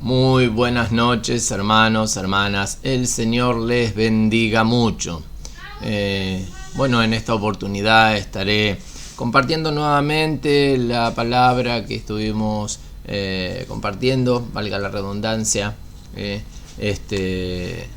Muy buenas noches, hermanos, hermanas. El Señor les bendiga mucho. En esta oportunidad estaré compartiendo nuevamente la palabra que estuvimos compartiendo, valga la redundancia, este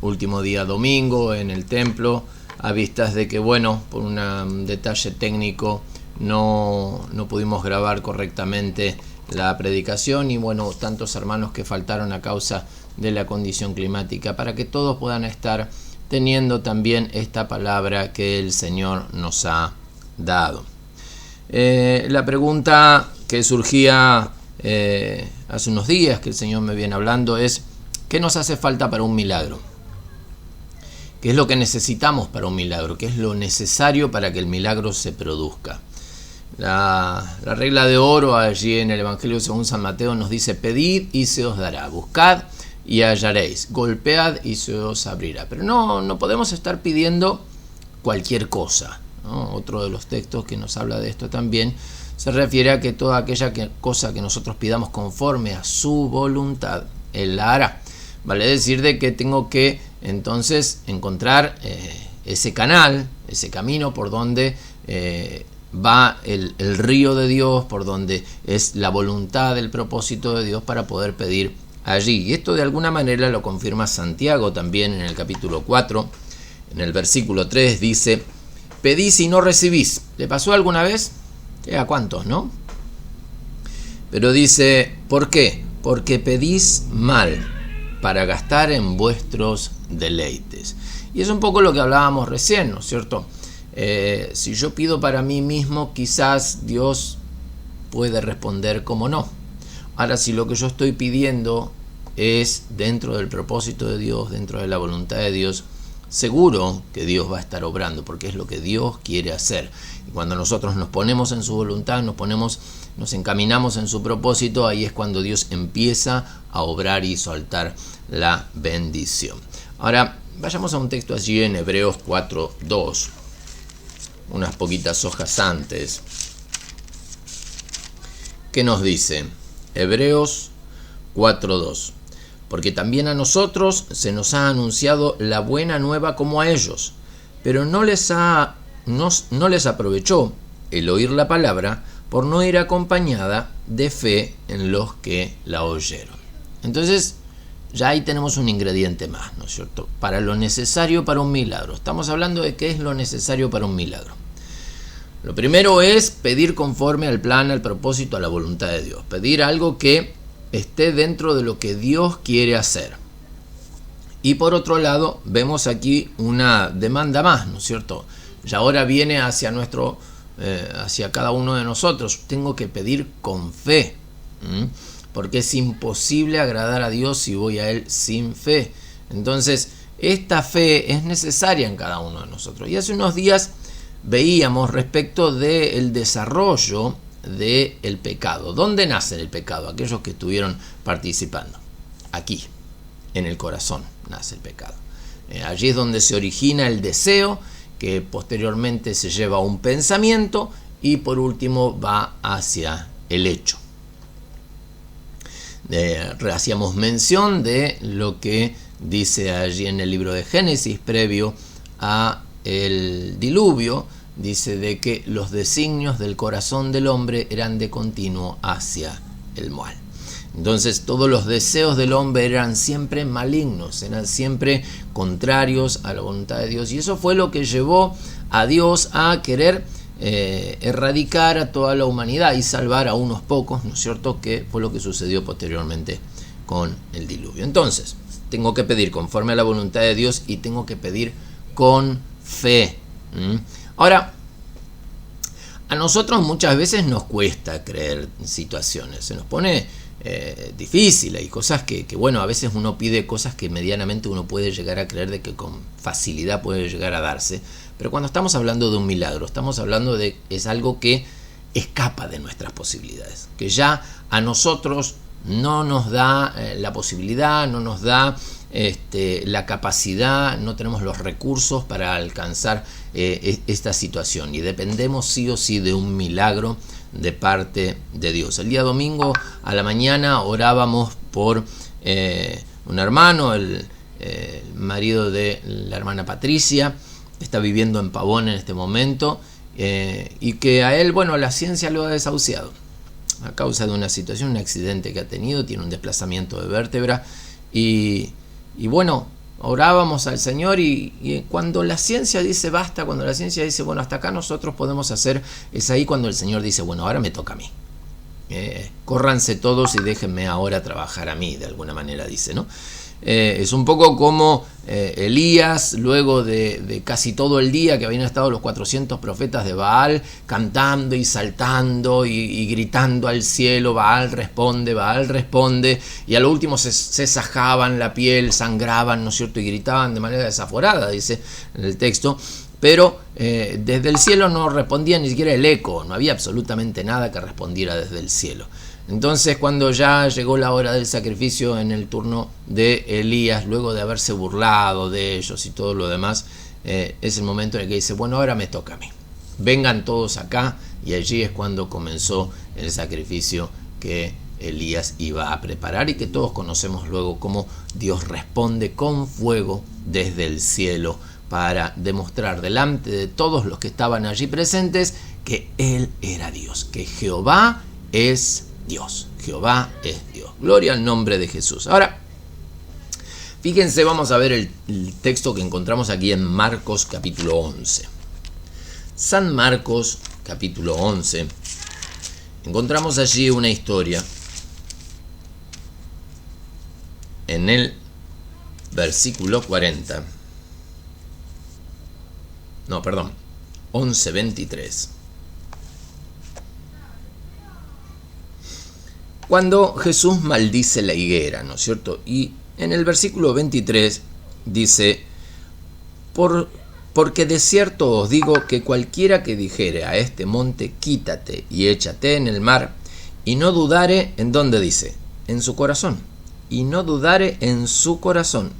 último día domingo en el templo, a vistas de que, por un detalle técnico no pudimos grabar correctamente la predicación y tantos hermanos que faltaron a causa de la condición climática, para que todos puedan estar teniendo también esta palabra que el Señor nos ha dado. La pregunta que surgía hace unos días, que el Señor me viene hablando, es: ¿qué nos hace falta para un milagro? ¿Qué es lo que necesitamos para un milagro? ¿Qué es lo necesario para que el milagro se produzca? La regla de oro allí en el Evangelio según San Mateo nos dice: pedid y se os dará, buscad y hallaréis, golpead y se os abrirá. Pero no podemos estar pidiendo cualquier cosa, ¿no? Otro de los textos que nos habla de esto también se refiere a que toda aquella cosa que nosotros pidamos conforme a su voluntad, Él la hará. Vale decir de que tengo que entonces encontrar ese canal, ese camino por donde va el río de Dios, por donde es la voluntad, el propósito de Dios para poder pedir allí. Y esto de alguna manera lo confirma Santiago también en el capítulo 4, en el versículo 3 dice: pedís y no recibís. ¿Le pasó alguna vez? ¿A cuántos, no? Pero dice: ¿por qué? Porque pedís mal, para gastar en vuestros deleites. Y es un poco lo que hablábamos recién, ¿no es cierto? Si yo pido para mí mismo, quizás Dios puede responder como no. Ahora, si lo que yo estoy pidiendo es dentro del propósito de Dios, dentro de la voluntad de Dios, seguro que Dios va a estar obrando, porque es lo que Dios quiere hacer. Y cuando nosotros nos ponemos en su voluntad, nos encaminamos en su propósito, ahí es cuando Dios empieza a obrar y soltar la bendición. Ahora, vayamos a un texto allí en Hebreos 4:2. Unas poquitas hojas antes, que nos dice Hebreos 4:2: porque también a nosotros se nos ha anunciado la buena nueva como a ellos, pero no les aprovechó el oír la palabra, por no ir acompañada de fe en los que la oyeron. Entonces, ya ahí tenemos un ingrediente más, ¿no es cierto? Para lo necesario para un milagro. Estamos hablando de qué es lo necesario para un milagro. Lo primero es pedir conforme al plan, al propósito, a la voluntad de Dios. Pedir algo que esté dentro de lo que Dios quiere hacer. Y por otro lado, vemos aquí una demanda más, ¿no es cierto? Y ahora viene hacia cada uno de nosotros. Tengo que pedir con fe. Porque es imposible agradar a Dios si voy a Él sin fe. Entonces, esta fe es necesaria en cada uno de nosotros. Y hace unos días veíamos respecto del desarrollo del pecado. ¿Dónde nace el pecado? Aquellos que estuvieron participando. Aquí, en el corazón, nace el pecado. Allí es donde se origina el deseo, que posteriormente se lleva a un pensamiento y por último va hacia el hecho. Hacíamos mención de lo que dice allí en el libro de Génesis previo a el diluvio. Dice de que los designios del corazón del hombre eran de continuo hacia el mal. Entonces todos los deseos del hombre eran siempre malignos, eran siempre contrarios a la voluntad de Dios, y eso fue lo que llevó a Dios a querer erradicar a toda la humanidad y salvar a unos pocos, ¿no es cierto?, que fue lo que sucedió posteriormente con el diluvio. Entonces, tengo que pedir conforme a la voluntad de Dios y tengo que pedir con fe. Ahora, a nosotros muchas veces nos cuesta creer en situaciones, se nos pone difícil, hay cosas que a veces uno pide cosas que medianamente uno puede llegar a creer de que con facilidad puede llegar a darse, pero cuando estamos hablando de un milagro, estamos hablando de es algo que escapa de nuestras posibilidades, que ya a nosotros no nos da la posibilidad, no nos da la capacidad, no tenemos los recursos para alcanzar esta situación, y dependemos sí o sí de un milagro de parte de Dios. El día domingo a la mañana orábamos por un hermano, el marido de la hermana Patricia, que está viviendo en Pavón en este momento, y que a él, la ciencia lo ha desahuciado a causa de una situación, un accidente que ha tenido, tiene un desplazamiento de vértebra, y orábamos al Señor, y cuando la ciencia dice basta, cuando la ciencia dice hasta acá nosotros podemos hacer, es ahí cuando el Señor dice ahora me toca a mí. Córranse todos y déjenme ahora trabajar a mí, de alguna manera dice, ¿no? Es un poco como Elías, luego de casi todo el día que habían estado los 400 profetas de Baal cantando y saltando y gritando al cielo, Baal responde, y a lo último se sajaban la piel, sangraban, ¿no es cierto?, y gritaban de manera desaforada, dice en el texto, pero desde el cielo no respondía ni siquiera el eco, no había absolutamente nada que respondiera desde el cielo. Entonces, cuando ya llegó la hora del sacrificio en el turno de Elías, luego de haberse burlado de ellos y todo lo demás, es el momento en el que dice, ahora me toca a mí. Vengan todos acá, y allí es cuando comenzó el sacrificio que Elías iba a preparar, y que todos conocemos luego cómo Dios responde con fuego desde el cielo para demostrar delante de todos los que estaban allí presentes que Él era Dios, que Jehová es Dios. Jehová es Dios. Gloria al nombre de Jesús. Ahora, fíjense, vamos a ver el texto que encontramos aquí en Marcos capítulo 11. San Marcos capítulo 11. Encontramos allí una historia en el versículo 40. 11:23. Cuando Jesús maldice la higuera, ¿no es cierto? Y en el versículo 23 dice, porque de cierto os digo que cualquiera que dijere a este monte, quítate y échate en el mar, y no dudare, ¿en dónde dice? En su corazón. Y no dudare en su corazón,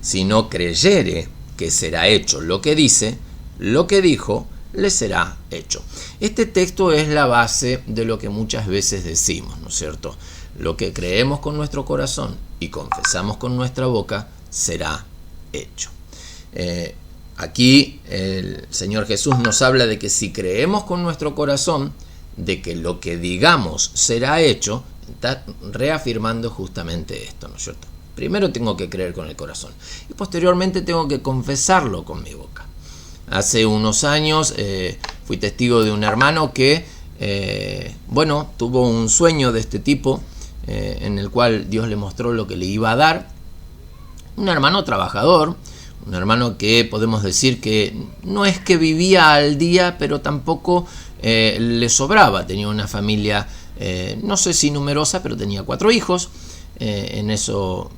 sino creyere que será hecho lo que dice, lo que dijo, le será hecho. Este texto es la base de lo que muchas veces decimos, ¿no es cierto? Lo que creemos con nuestro corazón y confesamos con nuestra boca será hecho. Aquí el Señor Jesús nos habla de que si creemos con nuestro corazón de que lo que digamos será hecho, está reafirmando justamente esto, ¿no es cierto? Primero tengo que creer con el corazón y posteriormente tengo que confesarlo con mi boca. Hace unos años fui testigo de un hermano que, tuvo un sueño de este tipo en el cual Dios le mostró lo que le iba a dar. Un hermano trabajador, un hermano que podemos decir que no es que vivía al día, pero tampoco le sobraba. Tenía una familia, no sé si numerosa, pero tenía 4 hijos. En eso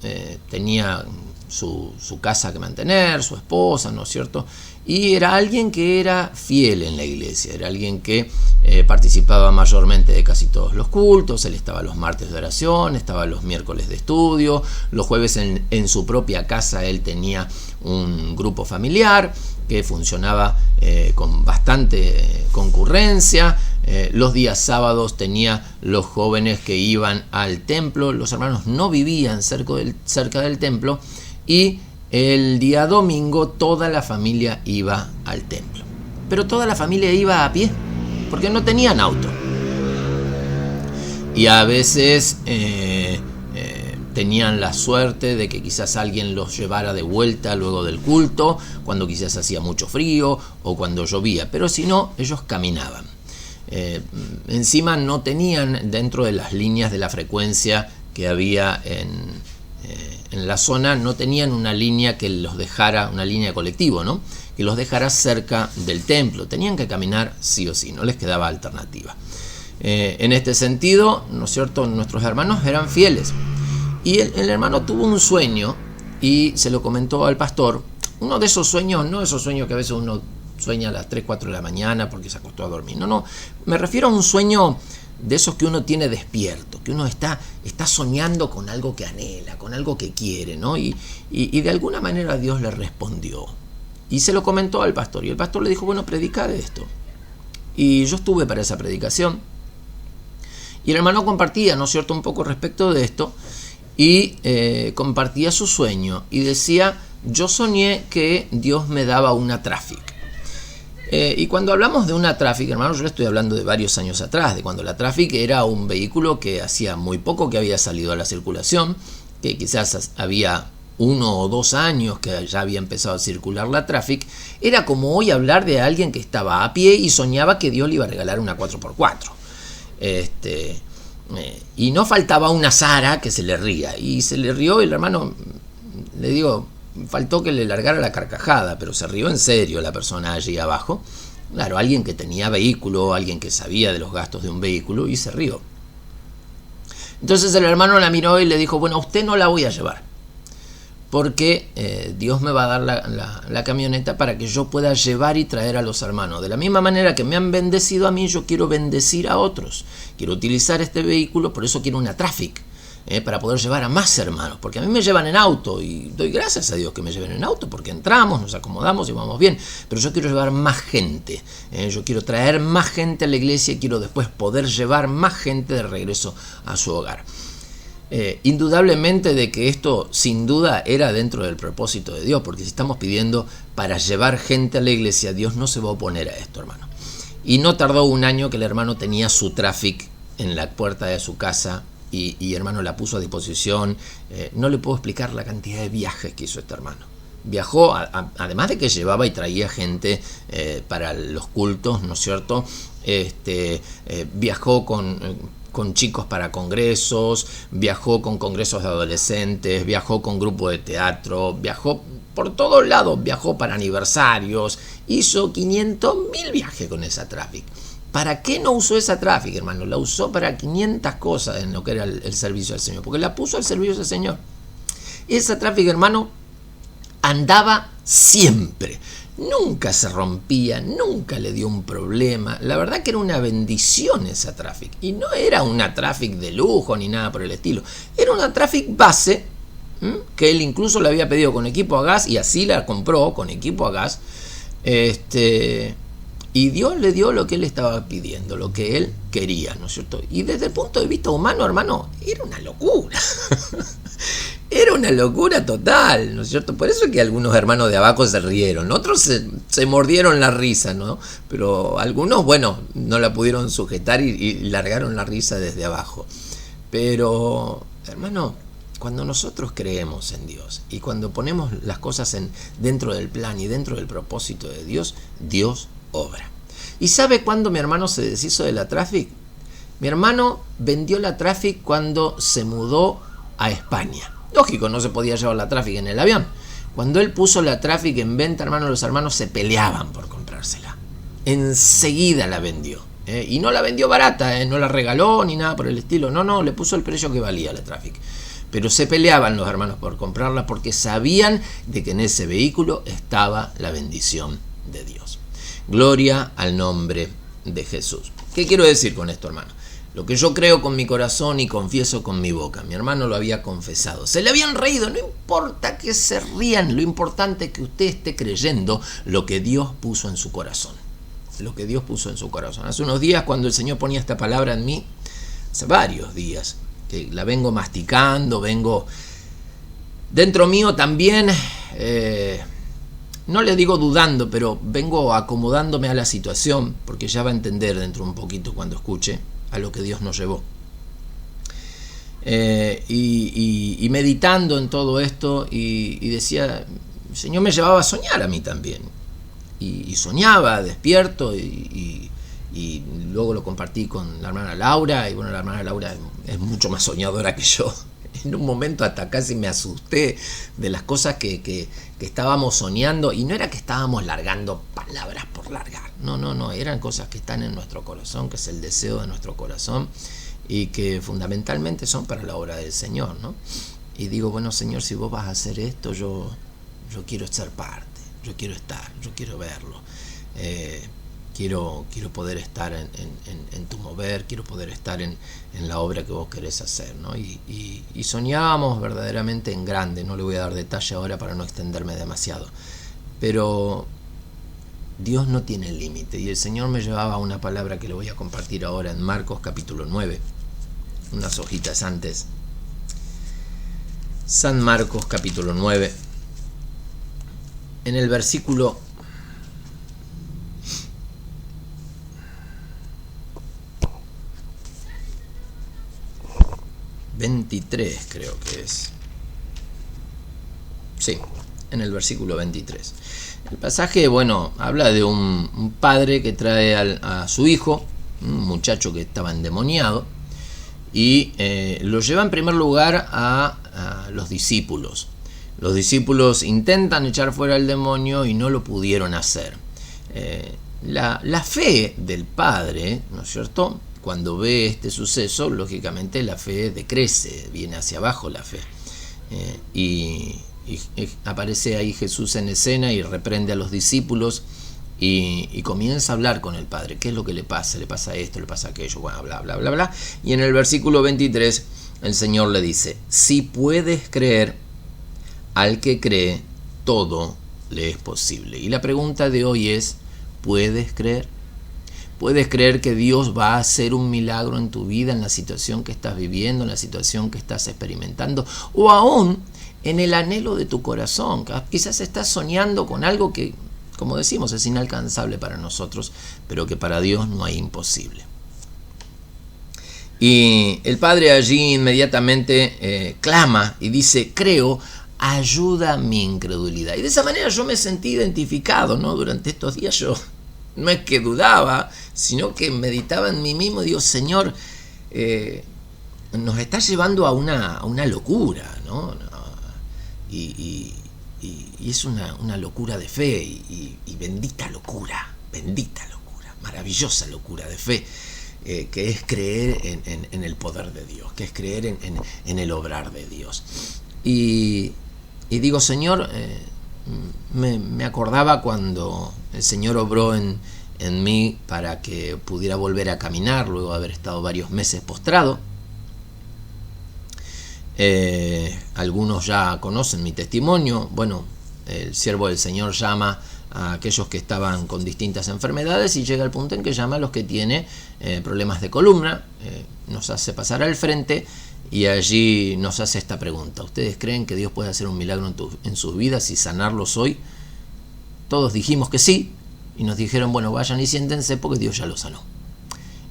tenía su casa que mantener, su esposa, ¿no es cierto? Y era alguien que era fiel en la iglesia, era alguien que participaba mayormente de casi todos los cultos. Él estaba los martes de oración, estaba los miércoles de estudio, los jueves en su propia casa él tenía un grupo familiar que funcionaba con bastante concurrencia. Los días sábados tenía los jóvenes que iban al templo. Los hermanos no vivían cerca del templo, y el día domingo toda la familia iba al templo. Pero toda la familia iba a pie, porque no tenían auto. Y a veces tenían la suerte de que quizás alguien los llevara de vuelta luego del culto, cuando quizás hacía mucho frío o cuando llovía. Pero si no, ellos caminaban. Encima no tenían, dentro de las líneas de la frecuencia que había en la zona, no tenían una línea que los dejara, una línea de colectivo, ¿no?, que los dejara cerca del templo. Tenían que caminar sí o sí, no les quedaba alternativa. En este sentido, ¿no es cierto?, nuestros hermanos eran fieles. Y el hermano tuvo un sueño y se lo comentó al pastor. Uno de esos sueños, no esos sueños que a veces uno sueña a las 3, 4 de la mañana porque se acostó a dormir. No, me refiero a un sueño de esos que uno tiene despierto. que uno está soñando con algo que anhela, con algo que quiere, ¿no? Y de alguna manera Dios le respondió. Y se lo comentó al pastor. Y el pastor le dijo, bueno, predica de esto. Y yo estuve para esa predicación. Y el hermano compartía, ¿no es cierto?, un poco respecto de esto. Y compartía su sueño. Y decía, yo soñé que Dios me daba una Traffic. Y cuando hablamos de una Traffic, hermano, yo le estoy hablando de varios años atrás, de cuando la Traffic era un vehículo que hacía muy poco que había salido a la circulación, que quizás había 1 o 2 años que ya había empezado a circular la Traffic. Era como hoy hablar de alguien que estaba a pie y soñaba que Dios le iba a regalar una 4x4. Y no faltaba una Sara que se le ría, y se le rió, y el hermano, le digo, faltó que le largara la carcajada, pero se rió en serio la persona allí abajo. Claro, alguien que tenía vehículo, alguien que sabía de los gastos de un vehículo, y se rió. Entonces el hermano la miró y le dijo, bueno, a usted no la voy a llevar, porque Dios me va a dar la camioneta para que yo pueda llevar y traer a los hermanos. De la misma manera que me han bendecido a mí, yo quiero bendecir a otros. Quiero utilizar este vehículo, por eso quiero una Traffic, para poder llevar a más hermanos, porque a mí me llevan en auto y doy gracias a Dios que me lleven en auto, porque entramos, nos acomodamos y vamos bien, pero yo quiero llevar más gente, yo quiero traer más gente a la iglesia y quiero después poder llevar más gente de regreso a su hogar. Indudablemente de que esto sin duda era dentro del propósito de Dios, porque si estamos pidiendo para llevar gente a la iglesia, Dios no se va a oponer a esto, hermano. Y no tardó un año que el hermano tenía su Traffic en la puerta de su casa. Y hermano la puso a disposición. No le puedo explicar la cantidad de viajes que hizo este hermano. Viajó, además de que llevaba y traía gente para los cultos, ¿no es cierto? Viajó con chicos para congresos, viajó con congresos de adolescentes, viajó con grupos de teatro, viajó por todos lados, viajó para aniversarios, hizo 500.000 viajes con esa Traffic. ¿Para qué no usó esa Traffic, hermano? La usó para 500 cosas en lo que era el servicio al Señor, porque la puso al servicio del Señor. Esa Traffic, hermano, andaba siempre. Nunca se rompía, nunca le dio un problema. La verdad que era una bendición esa Traffic. Y no era una Traffic de lujo ni nada por el estilo. Era una Traffic base, que él incluso le había pedido con equipo a gas, y así la compró con equipo a gas. Y Dios le dio lo que él estaba pidiendo, lo que él quería, ¿no es cierto? Y desde el punto de vista humano, hermano, era una locura. Era una locura total, ¿no es cierto? Por eso es que algunos hermanos de abajo se rieron, otros se mordieron la risa, ¿no? Pero algunos, bueno, no la pudieron sujetar y largaron la risa desde abajo. Pero, hermano, cuando nosotros creemos en Dios y cuando ponemos las cosas dentro del plan y dentro del propósito de Dios, Dios obra. ¿Y sabe cuándo mi hermano se deshizo de la Traffic? Mi hermano vendió la Traffic cuando se mudó a España. Lógico, no se podía llevar la Traffic en el avión. Cuando él puso la Traffic en venta, hermano, los hermanos se peleaban por comprársela. Enseguida la vendió. Y no la vendió barata, no la regaló ni nada por el estilo. No, le puso el precio que valía la Traffic. Pero se peleaban los hermanos por comprarla porque sabían de que en ese vehículo estaba la bendición de Dios. Gloria al nombre de Jesús. ¿Qué quiero decir con esto, hermano? Lo que yo creo con mi corazón y confieso con mi boca. Mi hermano lo había confesado. Se le habían reído. No importa que se rían. Lo importante es que usted esté creyendo lo que Dios puso en su corazón. Lo que Dios puso en su corazón. Hace unos días, cuando el Señor ponía esta palabra en mí, hace varios días, que la vengo masticando, vengo dentro mío también... no le digo dudando, pero vengo acomodándome a la situación, porque ya va a entender dentro un poquito cuando escuche a lo que Dios nos llevó. Y meditando en todo esto, y decía, el Señor me llevaba a soñar a mí también. Y soñaba despierto, y luego lo compartí con la hermana Laura, y bueno, la hermana Laura es mucho más soñadora que yo. En un momento hasta casi me asusté de las cosas que estábamos soñando, y no era que estábamos largando palabras por largar, no, eran cosas que están en nuestro corazón, que es el deseo de nuestro corazón y que fundamentalmente son para la obra del Señor, ¿no? Y digo, bueno, Señor, si vos vas a hacer esto, yo quiero ser parte, yo quiero estar, yo quiero verlo. quiero poder estar en tu mover, quiero poder estar en la obra que vos querés hacer, ¿no? Y soñábamos verdaderamente en grande. No le voy a dar detalle ahora para no extenderme demasiado, pero Dios no tiene límite, y el Señor me llevaba a una palabra que le voy a compartir ahora en Marcos capítulo 9, unas hojitas antes. San Marcos capítulo 9, en el versículo 23, creo que es. Sí, en el versículo 23. El pasaje, habla de un padre que trae a su hijo, un muchacho que estaba endemoniado, y lo lleva en primer lugar a los discípulos. Los discípulos intentan echar fuera al demonio y no lo pudieron hacer. La fe del padre, ¿no es cierto?, cuando ve este suceso, lógicamente la fe decrece, viene hacia abajo la fe. Y aparece ahí Jesús en escena y reprende a los discípulos y comienza a hablar con el Padre. ¿Qué es lo que le pasa? Le pasa esto, le pasa aquello, bla, bla, bla, bla, bla. Y en el versículo 23 el Señor le dice: si puedes creer, al que cree, todo le es posible. Y la pregunta de hoy es: ¿puedes creer? ¿Puedes creer que Dios va a hacer un milagro en tu vida, en la situación que estás viviendo, en la situación que estás experimentando, o aún en el anhelo de tu corazón? Quizás estás soñando con algo que, como decimos, es inalcanzable para nosotros, pero que para Dios no hay imposible. Y el Padre allí inmediatamente clama y dice: creo, ayuda mi incredulidad. Y de esa manera yo me sentí identificado, ¿no? Durante estos días yo no es que dudaba, sino que meditaba en mí mismo. Digo: Señor, nos está llevando a una locura, ¿no? Y es una locura de fe, y bendita locura, maravillosa locura de fe, que es creer en el poder de Dios, que es creer en el obrar de Dios. Y digo: Señor, me acordaba cuando el Señor obró en mí para que pudiera volver a caminar luego de haber estado varios meses postrado. Algunos ya conocen mi testimonio. El siervo del Señor llama a aquellos que estaban con distintas enfermedades y llega al punto en que llama a los que tienen problemas de columna, nos hace pasar al frente y allí nos hace esta pregunta: ¿ustedes creen que Dios puede hacer un milagro en sus vidas y sanarlos hoy? Todos dijimos que sí, y nos dijeron: bueno, vayan y siéntense porque Dios ya los sanó.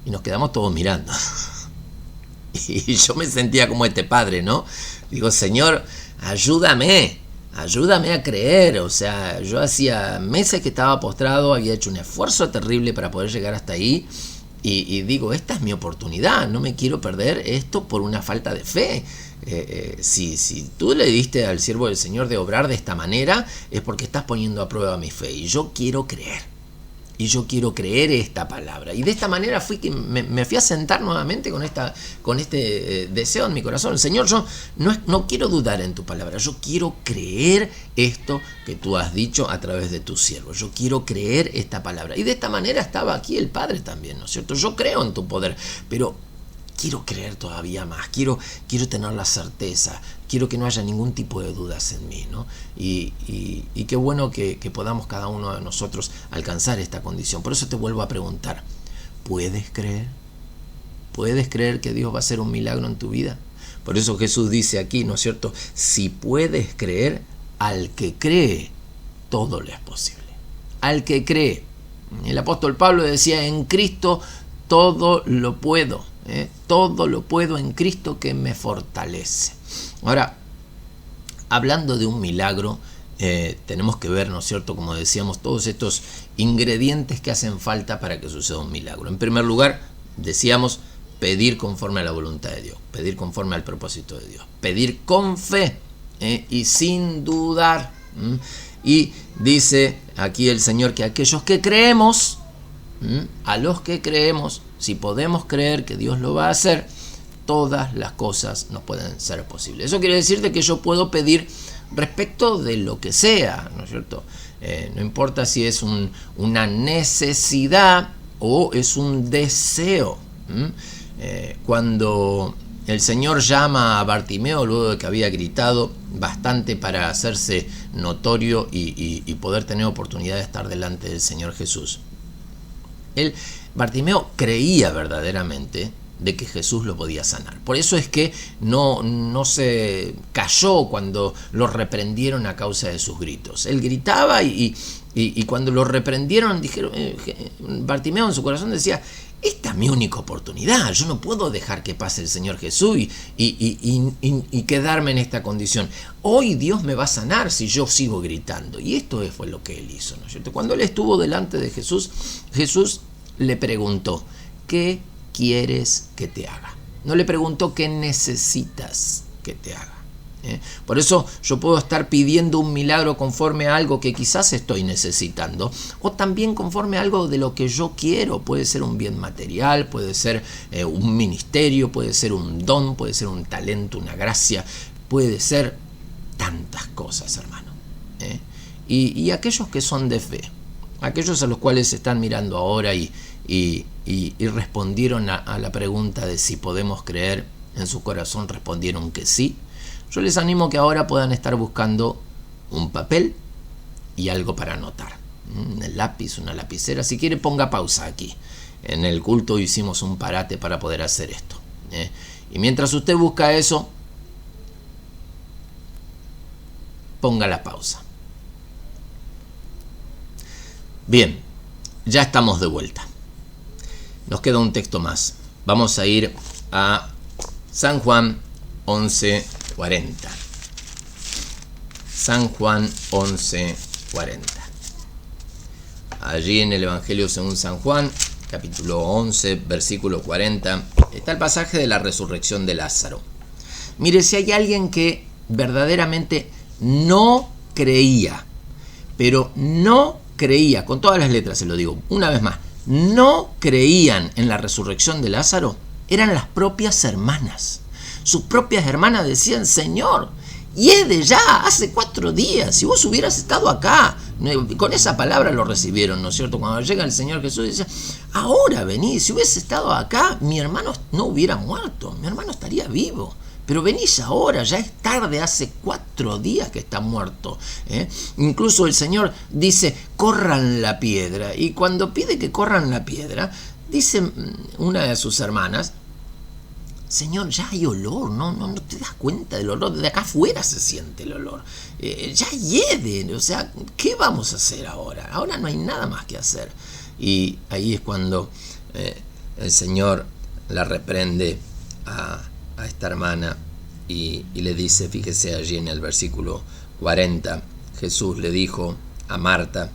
Y nos quedamos todos mirando. Y yo me sentía como este padre, ¿no? Digo: Señor, ayúdame a creer. O sea, yo hacía meses que estaba postrado, había hecho un esfuerzo terrible para poder llegar hasta ahí, y digo: esta es mi oportunidad, no me quiero perder esto por una falta de fe. Si tú le diste al siervo del Señor de obrar de esta manera, es porque estás poniendo a prueba mi fe, y yo quiero creer. Y yo quiero creer esta palabra. Y de esta manera me fui a sentar nuevamente con este deseo en mi corazón: Señor, yo no quiero dudar en tu palabra, yo quiero creer esto que tú has dicho a través de tu siervo. Yo quiero creer esta palabra. Y de esta manera estaba aquí el Padre también, ¿no es cierto? Yo creo en tu poder, pero quiero creer todavía más, quiero tener la certeza, quiero que no haya ningún tipo de dudas en mí, ¿no? Y qué bueno que podamos cada uno de nosotros alcanzar esta condición. Por eso te vuelvo a preguntar: ¿puedes creer? ¿Puedes creer que Dios va a hacer un milagro en tu vida? Por eso Jesús dice aquí, ¿no es cierto? Si puedes creer, al que cree, todo le es posible. Al que cree. El apóstol Pablo decía: en Cristo todo lo puedo. Todo lo puedo en Cristo que me fortalece. Ahora, hablando de un milagro, tenemos que ver, ¿no es cierto?, como decíamos, todos estos ingredientes que hacen falta para que suceda un milagro. En primer lugar, decíamos, pedir conforme a la voluntad de Dios, pedir conforme al propósito de Dios, pedir con fe y sin dudar. Y dice aquí el Señor que aquellos que creemos, a los que creemos, si podemos creer que Dios lo va a hacer, todas las cosas nos pueden ser posibles. Eso quiere decir de que yo puedo pedir respecto de lo que sea, ¿no es cierto? No importa si es una necesidad o es un deseo. Cuando el Señor llama a Bartimeo luego de que había gritado bastante para hacerse notorio y poder tener oportunidad de estar delante del Señor Jesús, Bartimeo creía verdaderamente de que Jesús lo podía sanar. Por eso es que no se cayó cuando lo reprendieron a causa de sus gritos. Él gritaba y cuando lo reprendieron, dijeron, Bartimeo en su corazón decía, esta es mi única oportunidad, yo no puedo dejar que pase el Señor Jesús y quedarme en esta condición. Hoy Dios me va a sanar si yo sigo gritando. Y esto fue lo que él hizo, ¿no es cierto? Cuando él estuvo delante de Jesús, Jesús le preguntó, ¿qué quieres que te haga? No le preguntó qué necesitas que te haga. Por eso yo puedo estar pidiendo un milagro conforme a algo que quizás estoy necesitando, o también conforme a algo de lo que yo quiero. Puede ser un bien material, puede ser un ministerio, puede ser un don, puede ser un talento, una gracia, puede ser tantas cosas, hermano. Y aquellos que son de fe, aquellos a los cuales están mirando ahora y respondieron a la pregunta de si podemos creer, en su corazón respondieron que sí. Yo les animo que ahora puedan estar buscando un papel y algo para anotar. Un lápiz, una lapicera. Si quiere, ponga pausa aquí. En el culto hicimos un parate para poder hacer esto. Y mientras usted busca eso, ponga la pausa. Bien, ya estamos de vuelta. Nos queda un texto más. Vamos a ir a San Juan 11:40. San Juan 11:40. Allí en el Evangelio según San Juan, capítulo 11, versículo 40, está el pasaje de la resurrección de Lázaro. Mire, si hay alguien que verdaderamente no creía, pero no creía, con todas las letras se lo digo, una vez más, no creían en la resurrección de Lázaro, eran las propias hermanas. Sus propias hermanas decían, Señor, y es de ya, hace 4 días, si vos hubieras estado acá. Con esa palabra lo recibieron, ¿no es cierto? Cuando llega el Señor Jesús dice, ahora venís, si hubiese estado acá, mi hermano no hubiera muerto, mi hermano estaría vivo. Pero venís ahora, ya es tarde, hace 4 días que está muerto. Incluso el Señor dice, corran la piedra. Y cuando pide que corran la piedra, dice una de sus hermanas, Señor, ya hay olor, no te das cuenta del olor, desde acá afuera se siente el olor, ya hiede, o sea, ¿qué vamos a hacer ahora? Ahora no hay nada más que hacer. Y ahí es cuando el Señor la reprende a esta hermana y le dice, fíjese allí en el versículo 40, Jesús le dijo a Marta,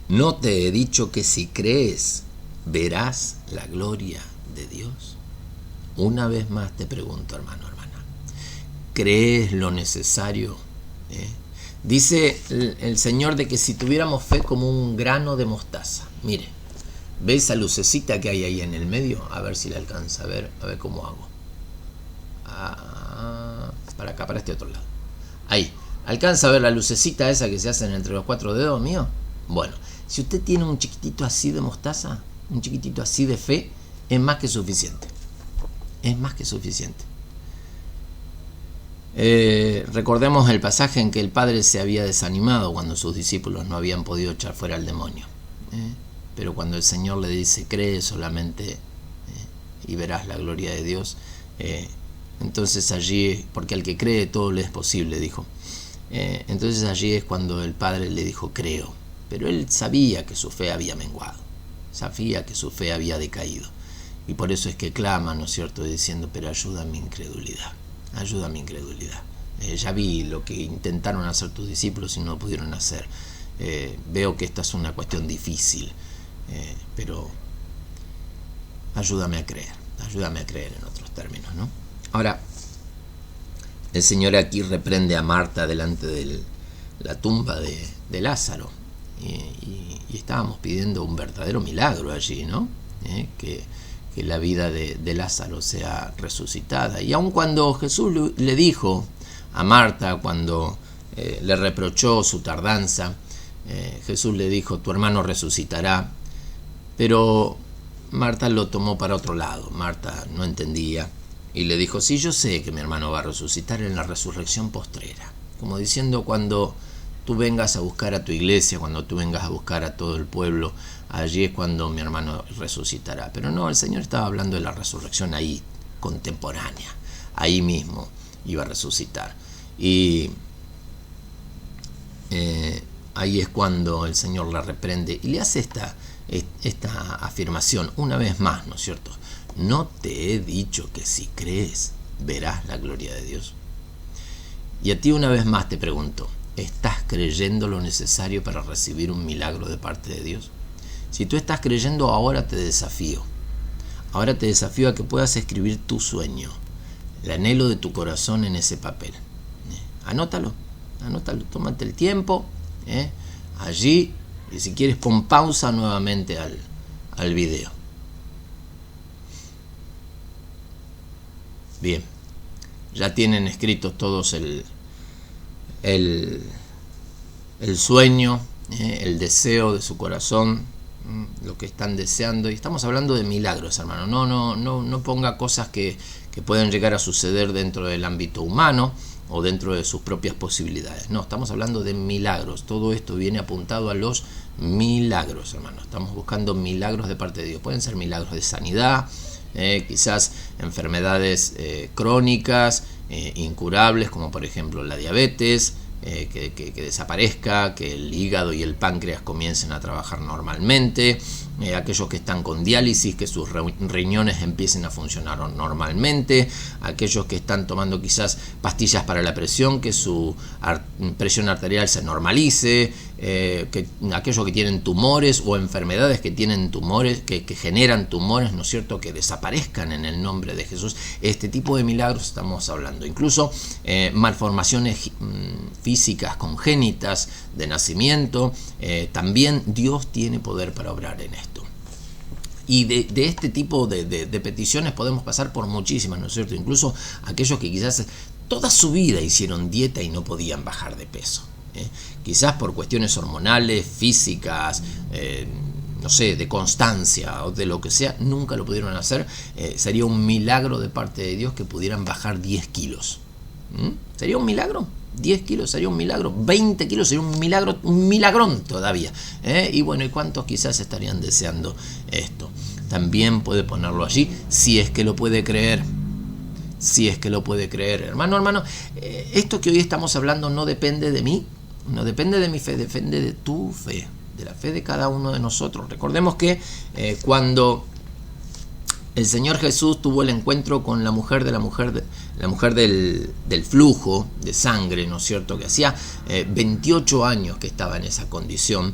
¿no te he dicho que si crees verás la gloria de Dios? Una vez más te pregunto, hermano, hermana, ¿crees lo necesario? Dice el Señor de que si tuviéramos fe como un grano de mostaza, mire, ¿ve esa lucecita que hay ahí en el medio? A ver si la alcanza a ver cómo hago. Para acá, para este otro lado. Ahí, ¿alcanza a ver la lucecita esa que se hace entre los 4 dedos mío? Bueno, si usted tiene un chiquitito así de mostaza, un chiquitito así de fe, es más que suficiente. Es más que suficiente. Recordemos el pasaje en que el Padre se había desanimado cuando sus discípulos no habían podido echar fuera al demonio. Pero cuando el Señor le dice, cree solamente y verás la gloria de Dios, entonces allí, porque al que cree todo le es posible, dijo. Entonces allí es cuando el Padre le dijo, creo. Pero él sabía que su fe había menguado, sabía que su fe había decaído. Y por eso es que clama, ¿no es cierto?, diciendo, pero ayuda a mi incredulidad, ayuda a mi incredulidad. Ya vi lo que intentaron hacer tus discípulos y no lo pudieron hacer. Veo que esta es una cuestión difícil, pero ayúdame a creer en otros términos, ¿no? Ahora, el Señor aquí reprende a Marta delante de la tumba de Lázaro. Y estábamos pidiendo un verdadero milagro allí, ¿no? Que la vida de Lázaro sea resucitada. Y aun cuando Jesús le dijo a Marta, cuando le reprochó su tardanza. Jesús le dijo: tu hermano resucitará. Pero Marta lo tomó para otro lado. Marta no entendía y le dijo: sí, yo sé que mi hermano va a resucitar en la resurrección postrera. Como diciendo, cuando tú vengas a buscar a tu iglesia, cuando tú vengas a buscar a todo el pueblo, allí es cuando mi hermano resucitará. Pero no, el Señor estaba hablando de la resurrección ahí, contemporánea. Ahí mismo iba a resucitar. Y ahí es cuando el Señor la reprende y le hace esta afirmación una vez más, ¿no es cierto? ¿No te he dicho que si crees verás la gloria de Dios? Y a ti una vez más te pregunto, ¿estás creyendo lo necesario para recibir un milagro de parte de Dios? Si tú estás creyendo, ahora te desafío. Ahora te desafío a que puedas escribir tu sueño, el anhelo de tu corazón en ese papel. Anótalo, tómate el tiempo, allí, y si quieres pon pausa nuevamente al video. Bien, ya tienen escritos todos el sueño, el deseo de su corazón, lo que están deseando. Y estamos hablando de milagros, hermano. No ponga cosas que puedan llegar a suceder dentro del ámbito humano o dentro de sus propias posibilidades. No, estamos hablando de milagros. Todo esto viene apuntado a los milagros, hermano. Estamos buscando milagros de parte de Dios. Pueden ser milagros de sanidad, quizás enfermedades crónicas, incurables, como por ejemplo la diabetes, que desaparezca, que el hígado y el páncreas comiencen a trabajar normalmente, aquellos que están con diálisis, que sus riñones empiecen a funcionar normalmente, aquellos que están tomando quizás pastillas para la presión, que su presión arterial se normalice, aquellos que tienen tumores o enfermedades que tienen tumores, que generan tumores, ¿no es cierto?, que desaparezcan en el nombre de Jesús. Este tipo de milagros estamos hablando. Incluso malformaciones físicas congénitas de nacimiento, también Dios tiene poder para obrar en esto. Y de este tipo de peticiones podemos pasar por muchísimas, ¿no es cierto? Incluso aquellos que quizás toda su vida hicieron dieta y no podían bajar de peso. Quizás por cuestiones hormonales, físicas, no sé, de constancia o de lo que sea, nunca lo pudieron hacer. Sería un milagro de parte de Dios que pudieran bajar 10 kilos. ¿Sería un milagro? 10 kilos sería un milagro, 20 kilos sería un milagro, un milagrón todavía. Y bueno, ¿y cuántos quizás estarían deseando esto? También puede ponerlo allí, si es que lo puede creer. Si es que lo puede creer. Hermano, esto que hoy estamos hablando no depende de mí, no depende de mi fe, depende de tu fe, de la fe de cada uno de nosotros. Recordemos que cuando el Señor Jesús tuvo el encuentro con la mujer del flujo de sangre, ¿no es cierto?, que hacía 28 años que estaba en esa condición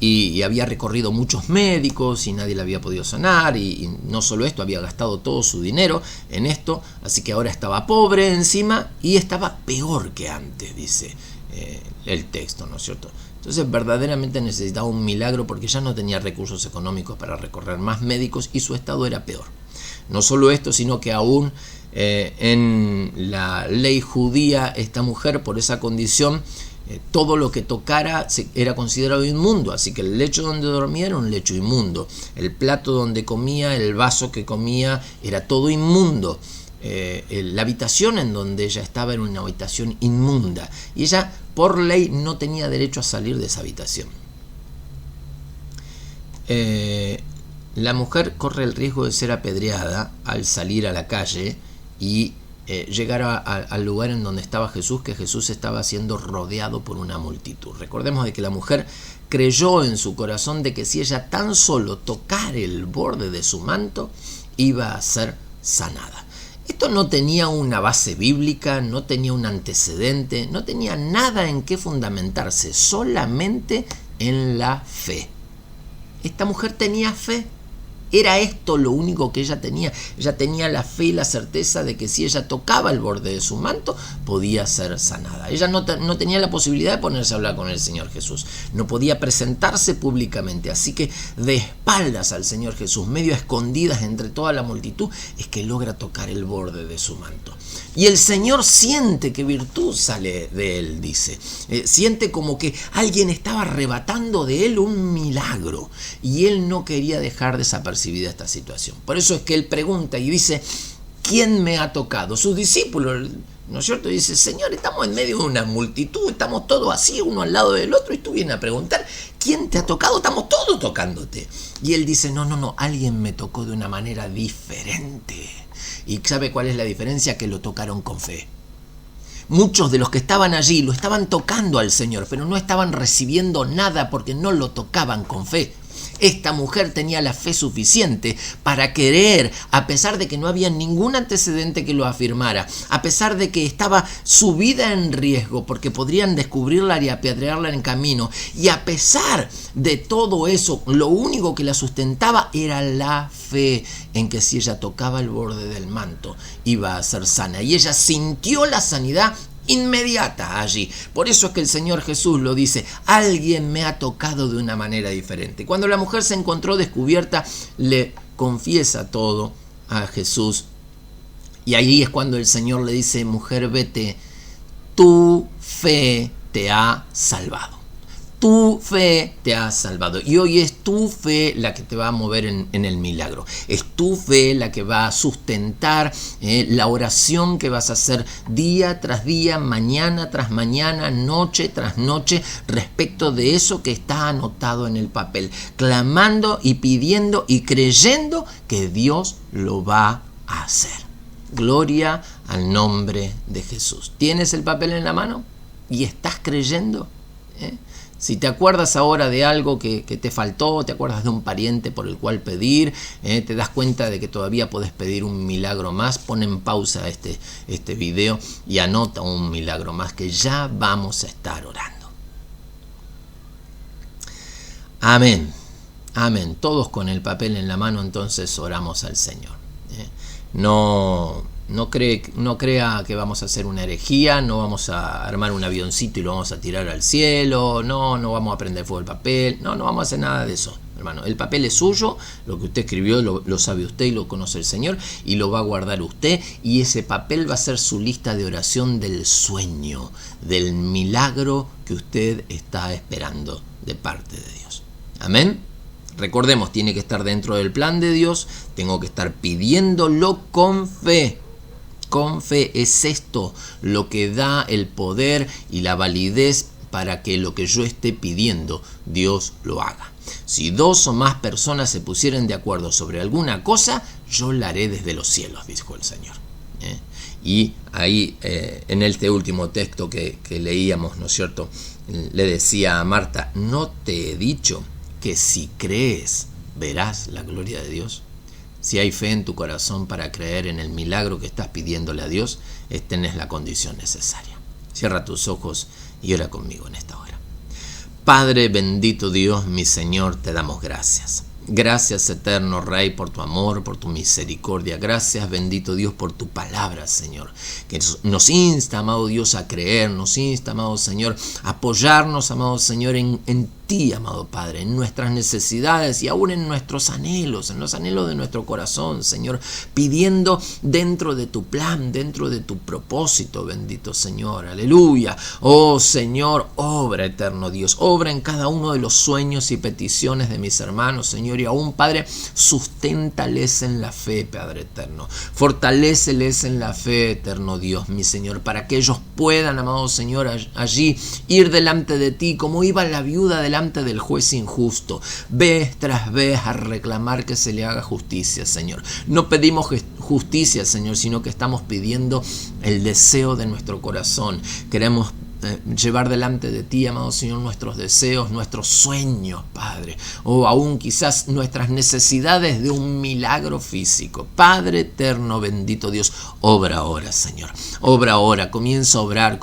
y había recorrido muchos médicos y nadie le había podido sanar, y no solo esto, había gastado todo su dinero en esto, así que ahora estaba pobre encima y estaba peor que antes, dice el texto, ¿no es cierto? Entonces verdaderamente necesitaba un milagro porque ya no tenía recursos económicos para recorrer más médicos y su estado era peor. No solo esto, sino que aún en la ley judía, esta mujer, por esa condición, todo lo que tocara era considerado inmundo, así que el lecho donde dormía era un lecho inmundo, el plato donde comía, el vaso que comía, era todo inmundo. La habitación en donde ella estaba era una habitación inmunda y ella por ley no tenía derecho a salir de esa habitación. La mujer corre el riesgo de ser apedreada al salir a la calle y llegar al lugar en donde estaba Jesús, que Jesús estaba siendo rodeado por una multitud. Recordemos de que la mujer creyó en su corazón de que si ella tan solo tocara el borde de su manto, iba a ser sanada. Esto no tenía una base bíblica, no tenía un antecedente, no tenía nada en qué fundamentarse, solamente en la fe. Esta mujer tenía fe. Era esto lo único que ella tenía. Ella tenía la fe y la certeza de que si ella tocaba el borde de su manto, podía ser sanada. Ella no tenía la posibilidad de ponerse a hablar con el Señor Jesús. No podía presentarse públicamente. Así que de espaldas al Señor Jesús, medio escondidas entre toda la multitud, es que logra tocar el borde de su manto. Y el Señor siente que virtud sale de él, dice. Siente como que alguien estaba arrebatando de él un milagro. Y él no quería dejar desapercibida esta situación. Por eso es que él pregunta y dice, ¿quién me ha tocado? Sus discípulos, ¿no es cierto? Dice, Señor, estamos en medio de una multitud, estamos todos así, uno al lado del otro, y tú vienes a preguntar, ¿quién te ha tocado? Estamos todos tocándote. Y él dice, no, alguien me tocó de una manera diferente. ¿Y sabe cuál es la diferencia? Que lo tocaron con fe. Muchos de los que estaban allí lo estaban tocando al Señor, pero no estaban recibiendo nada porque no lo tocaban con fe. Esta mujer tenía la fe suficiente para creer, a pesar de que no había ningún antecedente que lo afirmara, a pesar de que estaba su vida en riesgo porque podrían descubrirla y apedrearla en camino, y a pesar de todo eso, lo único que la sustentaba era la fe en que si ella tocaba el borde del manto iba a ser sana, y ella sintió la sanidad inmediata allí. Por eso es que el Señor Jesús lo dice, alguien me ha tocado de una manera diferente. Cuando la mujer se encontró descubierta, le confiesa todo a Jesús, y ahí es cuando el Señor le dice, mujer, vete, tu fe te ha salvado. Tu fe te ha salvado. Y hoy es tu fe la que te va a mover en el milagro. Es tu fe la que va a sustentar la oración que vas a hacer día tras día, mañana tras mañana, noche tras noche, respecto de eso que está anotado en el papel. Clamando y pidiendo y creyendo que Dios lo va a hacer. Gloria al nombre de Jesús. ¿Tienes el papel en la mano? ¿Y estás creyendo? Si te acuerdas ahora de algo que te faltó, te acuerdas de un pariente por el cual pedir, te das cuenta de que todavía puedes pedir un milagro más, pon en pausa este video y anota un milagro más que ya vamos a estar orando. Amén, amén. Todos con el papel en la mano, entonces oramos al Señor. No crea que vamos a hacer una herejía, no vamos a armar un avioncito y lo vamos a tirar al cielo, no vamos a prender fuego el papel, no vamos a hacer nada de eso, hermano. El papel es suyo, lo que usted escribió lo sabe usted y lo conoce el Señor, y lo va a guardar usted, y ese papel va a ser su lista de oración del sueño, del milagro que usted está esperando de parte de Dios. Amén. Recordemos, tiene que estar dentro del plan de Dios, tengo que estar pidiéndolo con fe. Con fe es esto lo que da el poder y la validez para que lo que yo esté pidiendo, Dios lo haga. Si 2 o más personas se pusieren de acuerdo sobre alguna cosa, yo la haré desde los cielos, dijo el Señor. Y ahí, en este último texto que leíamos, ¿no es cierto?, le decía a Marta, ¿no te he dicho que si crees verás la gloria de Dios? Si hay fe en tu corazón para creer en el milagro que estás pidiéndole a Dios, tenés la condición necesaria. Cierra tus ojos y ora conmigo en esta hora. Padre bendito Dios, mi Señor, te damos gracias. Gracias, eterno Rey, por tu amor, por tu misericordia. Gracias, bendito Dios, por tu palabra, Señor, que nos insta, amado Dios, a creer, nos insta, amado Señor, a apoyarnos, amado Señor, en ti, amado Padre, en nuestras necesidades y aún en nuestros anhelos, en los anhelos de nuestro corazón, Señor, pidiendo dentro de tu plan, dentro de tu propósito, bendito Señor, aleluya. Oh Señor, obra, eterno Dios, obra en cada uno de los sueños y peticiones de mis hermanos, Señor, y aún, Padre, susténtales en la fe, Padre eterno, fortaléceles en la fe, eterno Dios, mi Señor, para que ellos puedan, amado Señor, allí ir delante de ti, como iba la viuda delante del juez injusto, vez tras vez a reclamar que se le haga justicia, Señor. No pedimos justicia, Señor, sino que estamos pidiendo el deseo de nuestro corazón. Queremos llevar delante de ti, amado Señor, nuestros deseos, nuestros sueños, Padre, o aún quizás nuestras necesidades de un milagro físico. Padre eterno, bendito Dios, obra ahora, Señor, obra ahora, comienza a obrar,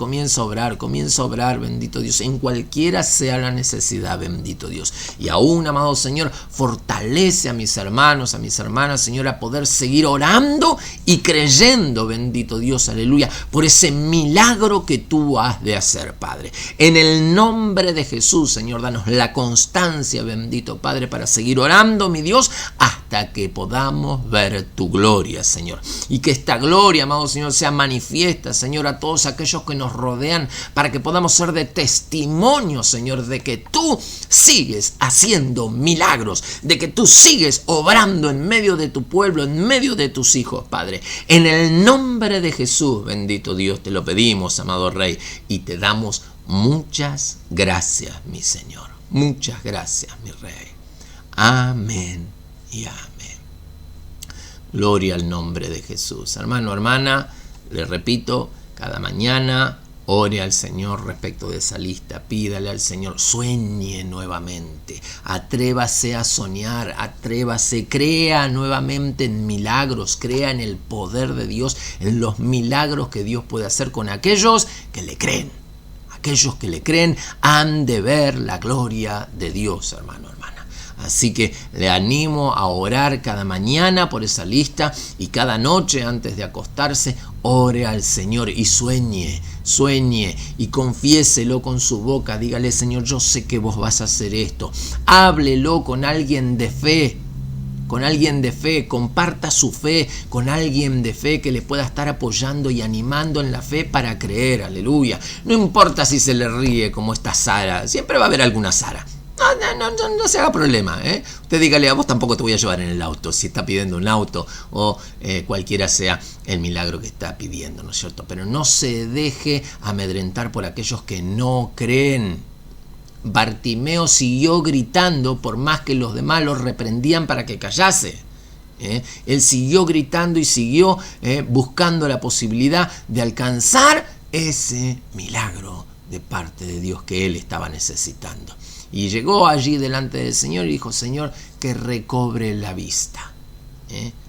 bendito Dios, en cualquiera sea la necesidad, bendito Dios. Y aún, amado Señor, fortalece a mis hermanos, a mis hermanas, Señor, a poder seguir orando y creyendo, bendito Dios, aleluya, por ese milagro que tú has de hacer, Padre. En el nombre de Jesús, Señor, danos la constancia, bendito Padre, para seguir orando, mi Dios, hasta que podamos ver tu gloria, Señor. Y que esta gloria, amado Señor, sea manifiesta, Señor, a todos aquellos que nos rodean, para que podamos ser de testimonio, Señor, de que tú sigues haciendo milagros, de que tú sigues obrando en medio de tu pueblo, en medio de tus hijos, Padre. En el nombre de Jesús, bendito Dios, te lo pedimos, amado Rey, y te damos muchas gracias, mi Señor. Muchas gracias, mi Rey. Amén y amén. Gloria al nombre de Jesús. Hermano, hermana, le repito, cada mañana ore al Señor respecto de esa lista, pídale al Señor, sueñe nuevamente, atrévase a soñar, atrévase, crea nuevamente en milagros, crea en el poder de Dios, en los milagros que Dios puede hacer con aquellos que le creen. Aquellos que le creen han de ver la gloria de Dios, hermano, hermana. Así que le animo a orar cada mañana por esa lista y cada noche antes de acostarse, ore al Señor y sueñe y confiéselo con su boca. Dígale, Señor, yo sé que vos vas a hacer esto. Háblelo con alguien de fe. Comparta su fe con alguien de fe que le pueda estar apoyando y animando en la fe para creer, aleluya. No importa si se le ríe como esta Sara, siempre va a haber alguna Sara. No se haga problema, ¿eh? Usted dígale, a vos tampoco te voy a llevar en el auto, si está pidiendo un auto o cualquiera sea el milagro que está pidiendo, ¿no es cierto? Pero no se deje amedrentar por aquellos que no creen. Bartimeo siguió gritando por más que los demás lo reprendían para que callase. Él siguió gritando y siguió buscando la posibilidad de alcanzar ese milagro de parte de Dios que él estaba necesitando. Y llegó allí delante del Señor y dijo, Señor, que recobre la vista.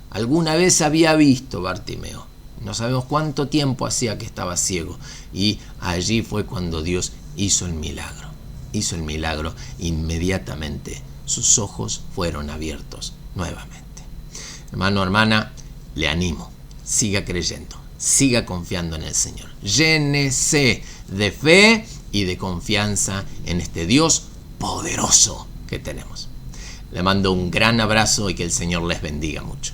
Alguna vez había visto Bartimeo. No sabemos cuánto tiempo hacía que estaba ciego. Y allí fue cuando Dios hizo el milagro. Hizo el milagro, inmediatamente sus ojos fueron abiertos nuevamente. Hermano, hermana, le animo, siga creyendo, siga confiando en el Señor. Llénese de fe y de confianza en este Dios poderoso que tenemos. Le mando un gran abrazo y que el Señor les bendiga mucho.